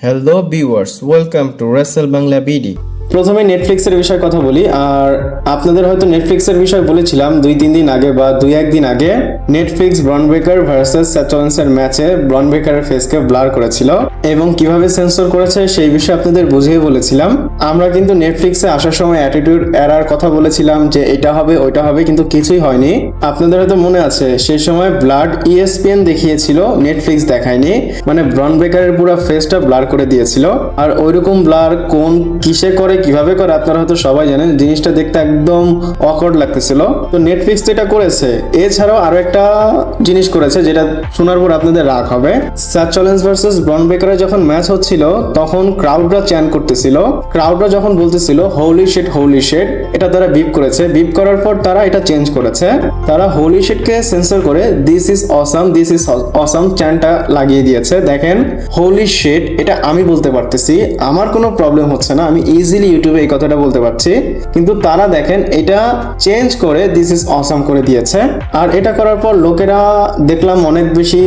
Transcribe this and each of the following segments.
Hello viewers, welcome to Wrestle Bangla BD. প্রথমে নেটফ্লিক্সের বিষয়ে কথা বলি। আর আপনাদের হয়তো নেটফ্লিক্সের বিষয়ে বলেছিলাম 2-3 দিন আগে বা 2-1 দিন আগে। Netflix Bron Breakker versus Seth রলিন্সের ম্যাচে ব্রন ব্রেকারের ফেসকে ব্লার করেছিল এবং কিভাবে সেন্সর করেছে সেই বিষয়ে আপনাদের বুঝিয়ে বলেছিলাম। আমরা কিন্তু নেটফ্লিক্সে আসার সময় অ্যাটিটিউড এরার কথা বলেছিলাম যে এটা হবে ওইটা হবে, কিন্তু কিছুই হয়নি। আপনাদের হয়তো মনে আছে সেই সময় ব্লাড ESPN দেখিয়েছিল, নেটফ্লিক্স দেখায়নি, মানে ব্রন ব্রেকারের পুরো ফেসটা ব্লার করে দিয়েছিল। আর ওইরকম ব্লার কোন কিসে করে কিভাবে করে আপনারা হয়তো সবাই জানেন, জিনিসটা দেখতে একদম অকওয়ার্ড লাগতেছিল। তো নেটফ্লিক্স তো এটা করেছে, এছাড়াও আরো একটা জিনিস করেছে যেটা শোনার পর আপনাদের রাগ হবে। সেথ রলিন্স ভার্সেস ব্রন ব্রেকারের যখন ম্যাচ হচ্ছিল তখন ক্রাউডরা চ্যান করতেছিল, ক্রাউডরা যখন বলতেছিল হোলি শিট, এটা তারা বিপ করেছে। বিপ করার পর তারা এটা চেঞ্জ করেছে, তারা হোলি শিটকে সেন্সর করে দিস ইজ অসাম চ্যানটা লাগিয়ে দিয়েছে। দেখেন হোলি শিট এটা আমি বলতে পারতেছি, আমার কোনো প্রবলেম হচ্ছে না, আমি ইজিলি ইউটিউবে এই কথাটা বলতে পারছি, কিন্তু তারা দেখেন এটা চেঞ্জ করে দিস ইজ অসাম করে দিয়েছে। আর এটা করার পর লোকেরা দেখলাম অনেক বেশি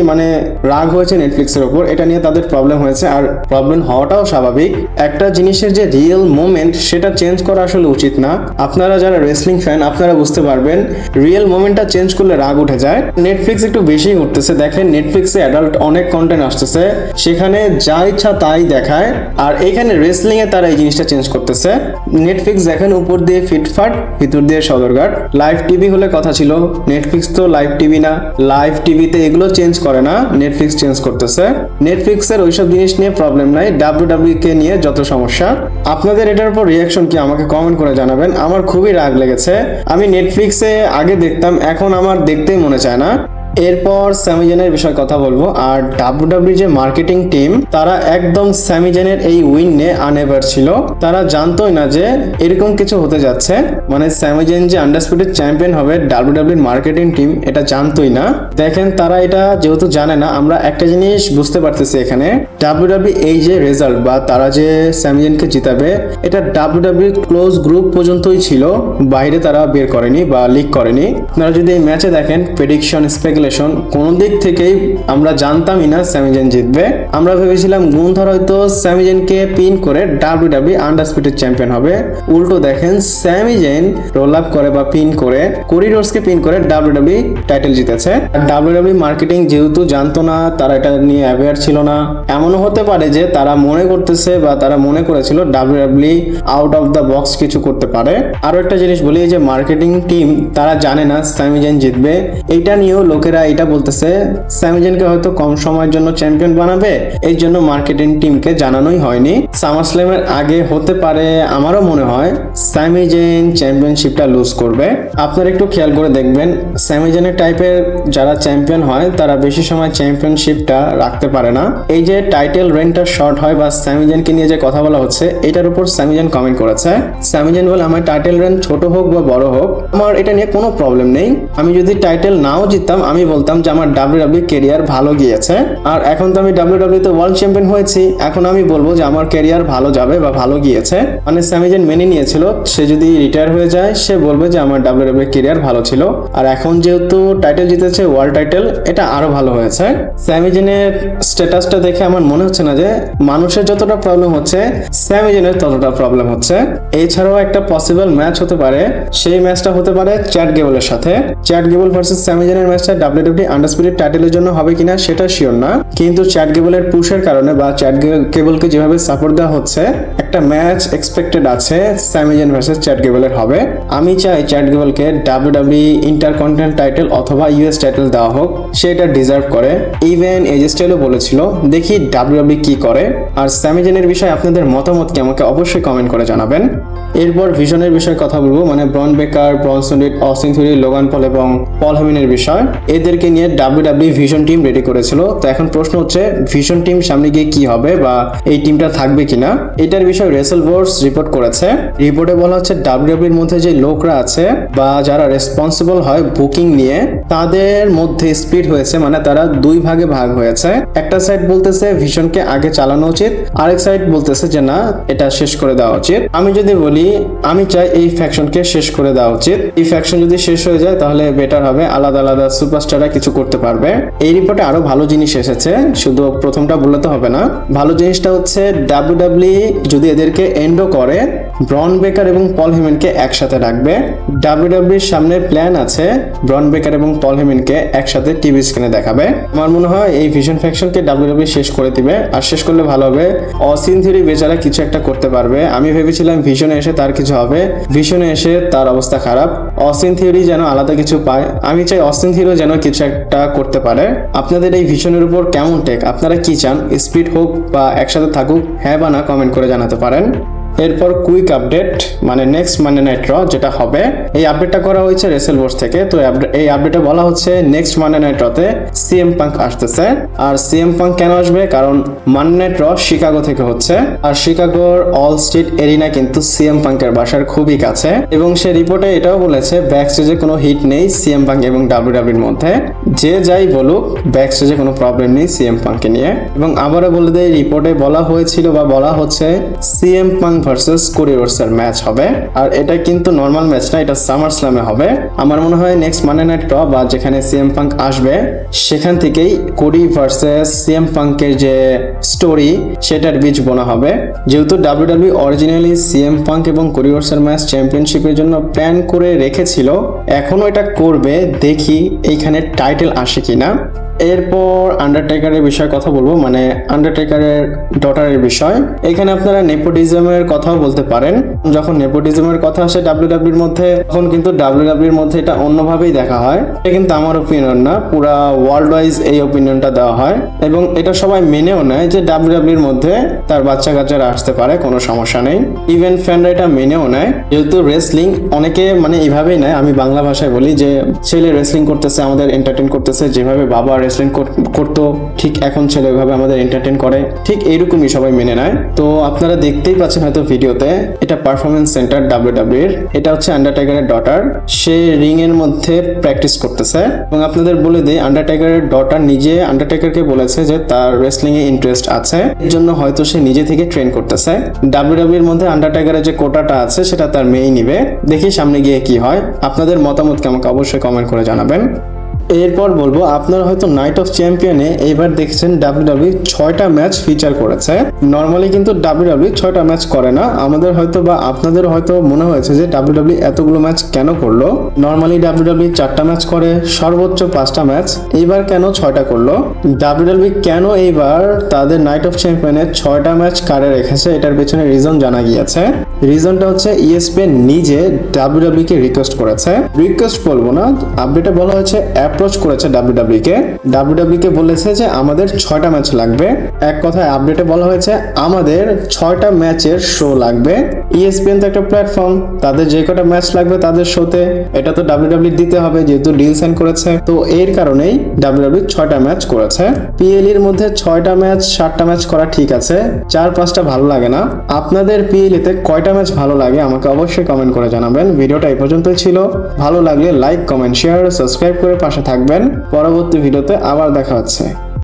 রাগ হয়েছে নেটফ্লিক্সের উপর, এটা নিয়ে তাদের প্রবলেম হয়েছে। আর প্রবলেম হওয়াটাও স্বাভাবিক, একটা জিনিসের যে রিয়েল মোমেন্ট সেটা চেঞ্জ করা আসলে উচিত না। আপনারা যারা রেসলিং ফ্যান আপনারা বুঝতে পারবেন, রিয়েল মোমেন্টটা চেঞ্জ করলে রাগ উঠে যায়। নেটফ্লিক্স একটু বেশি উঠতেছে, দেখেন নেটফ্লিক্সে অ্যাডাল্ট অনেক কন্টেন্ট আসতেছে, সেখানে যা ইচ্ছা তাই দেখায়, আর এইখানে রেসলিং এ তারা এই জিনিসটা চেঞ্জ করতেছে। নেটফ্লিক্স দেখেন উপর দিয়ে ফিটফাট, ভিতর দিয়ে সদরঘাট। লাইভ টিভি হলে কথা ছিল, নেটফ্লিক্স তো লাইভ টিভি না, লাইভ টিভিতে এগুলো চেঞ্জ করে না, নেটফ্লিক্স চেঞ্জ করতেছে। নেটফ্লিক্সের ওইসব জিনিস নিয়ে প্রবলেম নাই, WWE কে নিয়ে যত সমস্যা। আপনাদের এটার উপর রিয়াকশন কি আমাকে কমেন্ট করে জানাবেন। আমার খুবই রাগ লেগেছে, আমি নেটফ্লিক্সে আগে দেখতাম, এখন আমার দেখতেই মনে চায় না। এরপর স্যামি জেনের বিষয়ে কথা বলবো। আর WWE যে মার্কেটিং টিম তারা একদম স্যামি জেনের এই উইন নিয়ে আনএভার ছিল, তারা জানতোই না যে এরকম কিছু হতে যাচ্ছে, মানে স্যামি জেন যে আন্ডারস্পিডেড চ্যাম্পিয়ন হবে WWE মার্কেটিং টিম এটা জানতোই না। দেখেন তারা এটা যেহেতু জানে না, আমরা একটা জিনিস বুঝতে পারতেছি এখানে, WWE এই যে রেজাল্ট বা তারা যে স্যামি জেনকে জিতাবে এটা WWE ক্লোজ গ্রুপ পর্যন্তই ছিল, বাইরে তারা বের করেনি বা লিক করেনি। আপনারা যদি এই ম্যাচে দেখেন প্রেডিকশন স্পেকুলেশন কোন দিক থেকেই আমরা জানতামই না স্যামি জেন জিতবে। আমরা ভেবেছিলাম গুনথর হয়তো স্যামি জেনকে পিন করে WWE আন্ডারস্পিডেড চ্যাম্পিয়ন হবে, উল্টো দেখেন স্যামি জেন রোল আপ করে বা পিন করে কোডি রোডসকে পিন করে WWE টাইটেল জিতেছে। WWE মার্কেটিং যেহেতু জানতো না, তারা এটা নিয়ে অ্যাওয়্যার ছিল না, এমনও হতে পারে যে তারা মনে করতেছে বা তারা মনে করেছিল WWE out of the box কিছু করতে পারে। আরো একটা জিনিস বলি, যে মার্কেটিং টিম তারা জানে না স্যামি জেন জিতবে, এইটা নিয়েও লোকেরা এটা বলতেছে স্যামি জেনকে হয়তো কম সময়ের জন্য চ্যাম্পিয়ন বানাবে, এই জন্য মার্কেটিং টিমকে জানানোই হয়নি। সামারস্ল্যামের আগে হতে পারে, আমারও মনে হয় স্যামি জেন চ্যাম্পিয়নশিপটা লুজ করবে। আপনারা একটু খেয়াল করে দেখবেন, স্যামি জেনের টাইপের যারা চ্যাম্পিয়ন হয় তারা বেশি সময় চ্যাম্পিয়নশিপটা রাখতে পারে না। এই যে টাইটেল রেনটা শর্ট হয় বা স্যামি জেনকে নিয়ে যে কথা বলা হচ্ছে এটার উপর স্যামি জেন কমেন্ট করেছে। স্যামি জেন বলে আমার টাইটেল রেন ছোট হোক বা বড় হোক আমার এটা নিয়ে কোনো প্রবলেম নেই, আমি যদি টাইটেল নাও জিততাম আমি বলতাম যে আমার WWE ক্যারিয়ার ভালো গিয়েছে। আর এখন তো আমি WWE তে ওয়ার্ল্ড চ্যাম্পিয়ন হয়েছি, এখন আমি বলবো যে আমার ক্যারিয়ার ভালো যাবে বা ভালো গিয়েছে। মানে স্যামি জেন মেনে নিয়েছিল, সে যদি রিটায়ার হয়ে যায় সে বলবে যে আমার WWE ক্যারিয়ার ভালো ছিল। আর এখন যেহেতু টাইটেল জিতেছে ওয়ার্ল্ড টাইটেল, এটা আরো ভালো হয়েছে। স্যামি জেনের স্ট্যাটাসটা দেখে আমার মনে হচ্ছে না যে মানুষের যতটা প্রবলেম হচ্ছে স্যামি জেনের ততটা প্রবলেম হচ্ছে। এছাড়াও একটা পসিবল ম্যাচ হতে পারে, সেই ম্যাচটা হতে পারে চ্যাট গেবলের সাথে। চ্যাট গেবল ভার্সেস স্যামি জেনের ম্যাচটা WWE আন্ডারস্পিডেড টাইটেলের জন্য হবে কিনা সেটা শিওর না, কিন্তু চ্যাট গেবলের পুশের কারণে বা চ্যাট গেবলকে যেভাবে সাপোর্ট দেওয়া হচ্ছে একটা ম্যাচ এক্সপেক্টেড আছে স্যামি জেন ভার্সেস চ্যাট গেবলের হবে। আমি চাই চ্যাট গেবলকে WWE ইন্টারকন্টিনেন্টাল টাইটেল অথবা US টাইটেল দেওয়া হোক, সেটা ডিজার্ভ করে। ইভেন এজে স্টাইলও বলেছিল, দেখি WWE কি করে। আর স্যামি জেনের বিষয়ে আপনাদের মতামত কি আমাকে অবশ্যই কমেন্ট করে জানাবেন। এরপর ভিশনের বিষয়ে কথা বলবো, মানে Bron Breakker, Bronson Reed, Austin Theory, Logan Paul এবং পল হেমিনের বিষয়। এদেরকে নিয়ে WWE ভিশন টিম রেডি করেছিল। তো এখন প্রশ্ন হচ্ছে ভিশন টিম সামনে গিয়ে কি হবে বা এই টিমটা থাকবে কিনা, এটার বিষয়ে রেসেল বোর্ডস রিপোর্ট করেছে। রিপোর্টে বলা হচ্ছে ডাব্লিউডাব্লিউর মধ্যে যে লোকরা আছে বা যারা রেসপন্সিবল হয় বুকিং নিয়ে তাদের মধ্যে স্প্লিট হয়েছে, মানে তারা দুই ভাগে ভাগ হয়েছে। একটা সাইড বলতেছে ভিশনকে আগে চালানো উচিত, আরেক সাইড বলতেছে যে না, এটা শেষ করে দেওয়া উচিত। আমি যদি বলি আমি চাই এই ফ্যাকশনকে শেষ করে দেওয়া উচিত। এই ফ্যাকশন যদি শেষ হয়ে যায় তাহলে বেটার হবে, আলাদা আলাদা সুপারস্টাররা কিছু করতে পারবে। এই রিপোর্টে আরো ভালো জিনিস এসেছে, শুধু প্রথমটা বললে তো হবে না। ভালো জিনিসটা হচ্ছে ডাব্লিউডাব্লিউ যদি এদেরকে এন্ডও করে ব্রন বেকার এবং পল হেমেনকে একসাথে রাখবে। ডাব্লিউডাব্লিউর সামনে প্ল্যান আছে ব্রন বেকার এবং পল হেমেনকে একসাথে টিভি স্ক্রিনে দেখাবে। আমার মনে হয় এই ভিশন ফ্যাকশনকে ডাব্লিউডাব্লিউ শেষ করে দিবে, আর শেষ করলে ভালো হবে। অসিন থিওরি বেচারা কিছু একটা করতে পারবে। আমি ভেবেছিলাম ভিশনে এসে তার কিছু হবে, ভিশনে এসে তার অবস্থা খারাপ। অসিন থিওরি যেন আলাদা কিছু পায়, আমি চাই অসিন থিওরি যেন কিছু একটা করতে পারে। আপনাদের এই ভিশনের উপর কেমন টেক, আপনারা কি চান স্প্লিট হোক বা একসাথে থাকুক, হ্যাঁ বা না কমেন্ট করে জানাতে পারেন। এরপর কুইক আপডেট, মানে নেক্সট মানডে নাইট র যেটা হবে, এই আপডেটটা করা হয়েছে রেসেলভার্স থেকে। তো এই আপডেটে বলা হচ্ছে নেক্সট মানডে নাইট রতে সিএম পাঙ্ক আসতেছে। আর সিএম পাঙ্ক কেন আসবে, কারণ মানডে নাইট র শিকাগো থেকে হচ্ছে, আর শিকাগোর অল স্ট্রিট এরিনা কিন্তু সিএম পাঙ্কের বাসার খুবই কাছে। এবং সে রিপোর্টে এটাও বলেছে ব্যাকস্টেজে কোনো হিট নেই সিএম পাঙ্ক এবং ডাব্লিউডাব্লিউর মধ্যে। যে যাই বলুক ব্যাকস্টেজে কোনো প্রবলেম নেই সিএম পাঙ্ককে নিয়ে। এবং আবারও বলে দেয় রিপোর্টে বলা হয়েছিল বা বলা হচ্ছে সিএম পাঙ্ক ভার্সেস কোডি রোডসের ম্যাচ হবে। আর এটা কিন্তু নর্মাল ম্যাচ না, এটা সামার স্ল্যামে হবে। আমার মনে হয় নেক্সট মানডে নাইট র বা যেখানে সিএম পাঙ্ক আসবে সেখান থেকেই কোডি ভার্সেস সিএম পাঙ্কের যে স্টোরি সেটার বীজ বোনা হবে। যেহেতু ডাব্লিউডাব্লিউ অরিজিনালি সিএম পাঙ্ক এবং কোডি রোডসের ম্যাচ চ্যাম্পিয়নশিপের জন্য প্ল্যান করে রেখেছিল, এখনো এটা করবে, দেখি এইখানে টাইটেল আসে কিনা। এরপর আন্ডারটেকারের বিষয়ে কথা বলবো, মানে আন্ডারটেকারের ডটারের বিষয়। এখানে আপনারা নেপোটিজমের কথাও বলতে পারেন। যখন নেপোটিজমের কথা আসে ডাব্লিউডাব্লিউর মধ্যে, তখন কিন্তু ডাব্লিউডাব্লিউর মধ্যে এটা অন্যভাবেই দেখা হয়। এটা কিন্তু আমার ওপিনিয়ন না, পুরা ওয়ার্ল্ড ওয়াইজ এই ওপিনিয়নটা দেওয়া হয় এবং এটা সবাই মেনেও নেয় যে ডাব্লিউডাব্লিউর মধ্যে তার বাচ্চা কাচ্চারা আসতে পারে, কোনো সমস্যা নেই। ইভেন ফ্যানরা এটা মেনেও নেয়, যেহেতু রেসলিং অনেকে মানে এইভাবেই নেয়। আমি বাংলা ভাষায় বলি যে ছেলে রেসলিং করতেছে, আমাদের এন্টারটেইন করতেছে, যেভাবে বাবা রেসলিং করতো ঠিক এখন ছেলে ওইভাবে আমাদের এন্টারটেইন করে, ঠিক এইরকমই সবাই মেনে নেয়। তো আপনারা দেখতেই পাচ্ছেন হয়তো ভিডিওতে, এটা পারফরমেন্স সেন্টার ডাব্লিউডাব্লিউ এর। এটা হচ্ছে আন্ডারটেকারের ডটার, সে রিং এর মধ্যে প্র্যাকটিস করতেছে। এবং আপনাদের বলে দিই আন্ডারটেকারের ডটার নিজে আন্ডারটেকারকে বলেছে যে তার রেসলিং এ ইন্টারেস্ট আছে, এর জন্য হয়তো সে নিজে থেকে ট্রেন করতেছে। ডাব্লিউডাব্লিউ এর মধ্যে আন্ডারটেকারের যে কোটাটা আছে সেটা তার মেয়েই নিবে, দেখি সামনে গিয়ে কি হয়। আপনাদের মতামতকে আমাকে অবশ্যই কমেন্ট করে জানাবেন। এরপর বলবো আপনারা হয়তো নাইট অফ চ্যাম্পিয়নে এইবার দেখেছেন ডাব্লিউডাব্লিউ 6টা ম্যাচ ফিচার করেছে। নর্মালি কিন্তু ডাব্লিউডাব্লিউ 6টা ম্যাচ করে না। আমাদের হয়তো বা আপনাদের হয়তো মনে হয়েছে যে ডাব্লিউডাব্লিউ এতগুলো ম্যাচ কেন করলো। নর্মালি ডাব্লিউডাব্লিউ 4টা ম্যাচ করে, সর্বোচ্চ 5টা ম্যাচ। এইবার কেন 6টা করলো? ডাব্লিউডাব্লিউ কেন এইবার তাদের নাইট অফ চ্যাম্পিয়নে 6টা ম্যাচ কারে রেখেছে, এটার পেছনে রিজন জানা গিয়েছে। রিজনটা হচ্ছে ইএসপিএন নিজে ডাব্লিউডাব্লিউ কে রিকোয়েস্ট করেছে, রিকোয়েস্ট বলবো না, আপডেটে বলা হয়েছে অ্যাপ্রোচ করেছে ডাব্লিউডাব্লিউ কে বলেছে যে আমাদের 6টা ম্যাচ লাগবে। এক কথায় আপডেটে বলা হয়েছে আমাদের 6টা ম্যাচের শো লাগবে। ইএসপিএন তো একটা প্ল্যাটফর্ম, তাদের যে কটা ম্যাচ লাগবে তাদের শোতে এটা তো ডাব্লিউডাব্লিউ দিতে হবে, যেহেতু ডিল সাইন করেছে। তো এর কারণেই ডাব্লিউডাব্লিউ 6টা ম্যাচ করেছে। পিএল এর মধ্যে 6টা ম্যাচ 7টা ম্যাচ করা ঠিক আছে, 4-5টা ভালো লাগে না। আপনাদের পিএল তে কয়টা ম্যাচ ভালো লাগে আমাকে অবশ্যই কমেন্ট করে জানাবেন। ভিডিওটা এই পর্যন্তই ছিল, ভালো লাগলে লাইক, কমেন্ট, শেয়ার, সাবস্ক্রাইব করে পাশে থাকবেন। পরবর্তী ভিডিওতে আবার দেখা হচ্ছে।